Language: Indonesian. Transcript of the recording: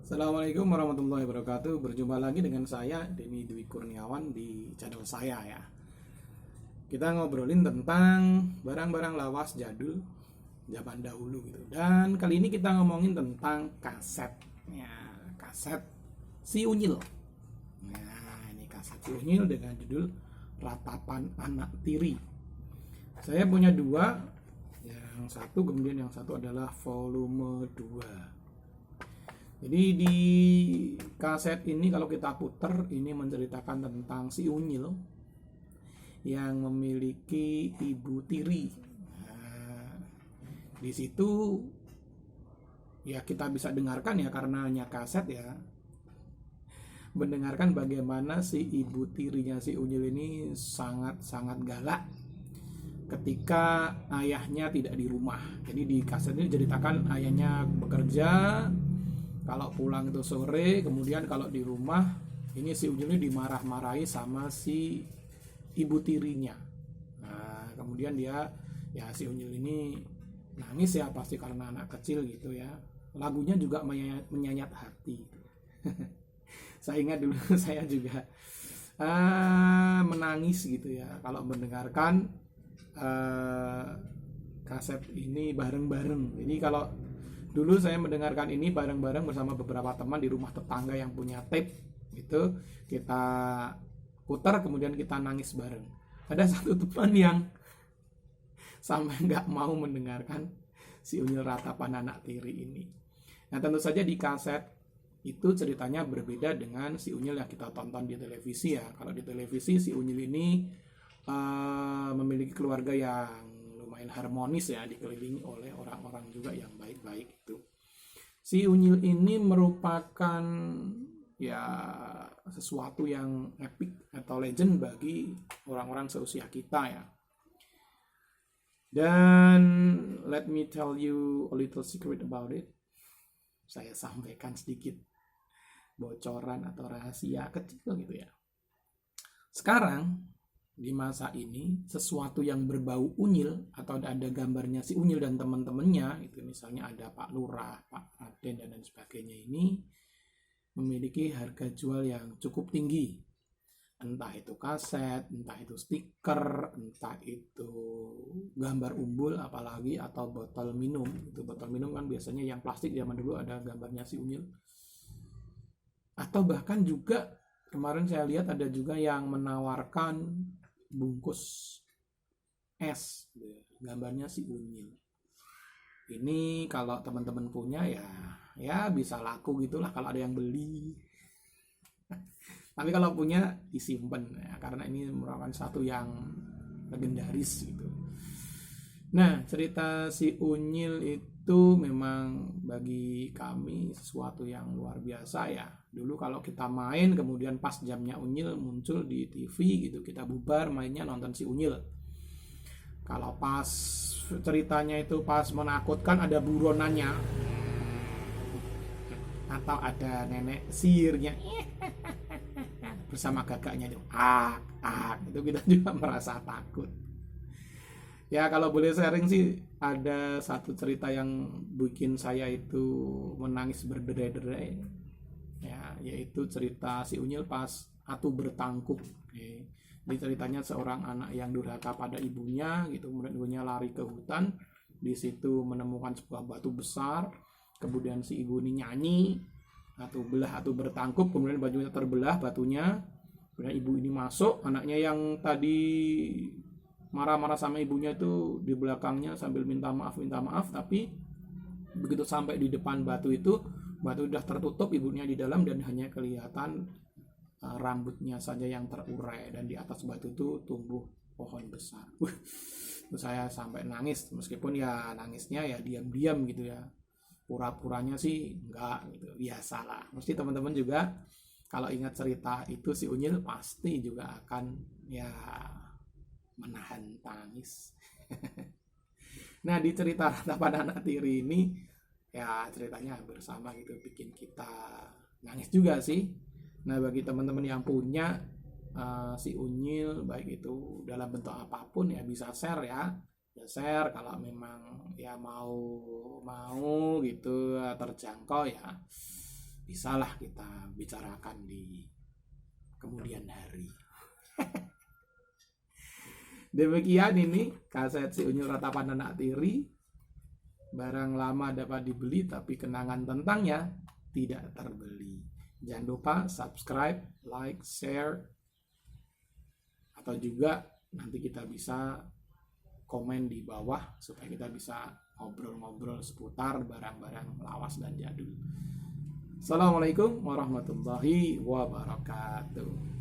Assalamualaikum warahmatullahi wabarakatuh. Berjumpa lagi dengan saya Denny Dwi Kurniawan di channel saya ya. Kita ngobrolin tentang barang-barang lawas jadul zaman dahulu gitu. Dan kali ini kita ngomongin tentang kaset. Ya, kaset Si Unyil. Nah, ini kaset Si Unyil dengan judul Ratapan Anak Tiri. Saya punya dua. Yang satu kemudian yang satu adalah volume 2. Jadi di kaset ini kalau kita putar ini menceritakan tentang si Unyil yang memiliki ibu tiri. Nah, di situ ya kita bisa dengarkan ya karena hanya kaset ya. Mendengarkan bagaimana si ibu tirinya si Unyil ini sangat-sangat galak ketika ayahnya tidak di rumah. Jadi di kaset ini diceritakan ayahnya bekerja, kalau pulang itu sore, kemudian kalau di rumah ini si Unyil ini dimarah-marahi sama si ibu tirinya. Nah, kemudian ya si Unyil ini nangis ya pasti karena anak kecil gitu ya. Lagunya juga menyayat hati. Saya ingat dulu saya juga menangis gitu ya kalau mendengarkan kaset ini bareng-bareng. Jadi kalau dulu saya mendengarkan ini bareng-bareng bersama beberapa teman di rumah tetangga yang punya tape gitu, kita putar kemudian kita nangis bareng. Ada satu teman yang sampai nggak mau mendengarkan si Unyil Ratapan Anak Tiri ini. Nah tentu saja di kaset itu ceritanya berbeda dengan si Unyil yang kita tonton di televisi ya. Kalau di televisi si Unyil ini memiliki keluarga yang lumayan harmonis ya, dikelilingi oleh orang-orang juga yang baik-baik itu. Si Unyil ini merupakan ya sesuatu yang epic atau legend bagi orang-orang seusia kita ya. Dan let me tell you a little secret about it. Saya sampaikan sedikit bocoran atau rahasia kecil gitu ya. Sekarang di masa ini sesuatu yang berbau unyil atau ada gambarnya si Unyil dan teman-temannya itu, misalnya ada Pak Lurah, Pak Raden dan lain sebagainya, ini memiliki harga jual yang cukup tinggi. Entah itu kaset, entah itu stiker, entah itu gambar umbul apalagi, atau botol minum. Itu botol minum kan biasanya yang plastik zaman dulu ada gambarnya si Unyil. Atau bahkan juga kemarin saya lihat ada juga yang menawarkan bungkus es gambarnya si Unyil. Ini kalau teman-teman punya ya bisa laku gitulah kalau ada yang beli. Tapi kalau punya disimpan ya, karena ini merupakan satu yang legendaris gitu. Nah, cerita si Unyil itu memang bagi kami sesuatu yang luar biasa ya. Dulu kalau kita main kemudian pas jamnya Unyil muncul di TV gitu, kita bubar mainnya nonton si Unyil. Kalau pas ceritanya itu pas menakutkan ada buronannya atau ada nenek sihirnya bersama gagaknya itu itu kita juga merasa takut. Ya kalau boleh sharing sih, ada satu cerita yang bikin saya itu menangis berderai-derai ya, yaitu cerita si Unyil pas atu bertangkup. Di ceritanya seorang anak yang durhaka pada ibunya gitu, kemudian ibunya lari ke hutan, di situ menemukan sebuah batu besar, kemudian si ibu ini nyanyi atu belah atu bertangkup, kemudian bajunya terbelah batunya, kemudian ibu ini masuk, anaknya yang tadi marah-marah sama ibunya itu di belakangnya sambil minta maaf, tapi begitu sampai di depan batu itu, batu udah tertutup, ibunya di dalam dan hanya kelihatan rambutnya saja yang terurai, dan di atas batu itu tumbuh pohon besar. Terus saya sampai nangis, meskipun ya nangisnya ya diam-diam gitu ya, pura-puranya sih enggak gitu, biasalah. Mesti teman-teman juga kalau ingat cerita itu si Unyil pasti juga akan ya menahan tangis. Nah di cerita Ratapan Anak Tiri ini ya ceritanya hampir sama gitu, bikin kita nangis juga sih. Nah bagi teman-teman yang punya si Unyil baik itu dalam bentuk apapun ya bisa share ya, share kalau memang ya mau gitu terjangkau ya bisalah kita bicarakan di kemudian hari. Demikian ini kaset si Unyil Ratapan Anak Tiri. Barang lama dapat dibeli tapi kenangan tentangnya tidak terbeli. Jangan lupa subscribe, like, share, atau juga nanti kita bisa komen di bawah supaya kita bisa ngobrol-ngobrol seputar barang-barang lawas dan jadul. Assalamualaikum warahmatullahi wabarakatuh.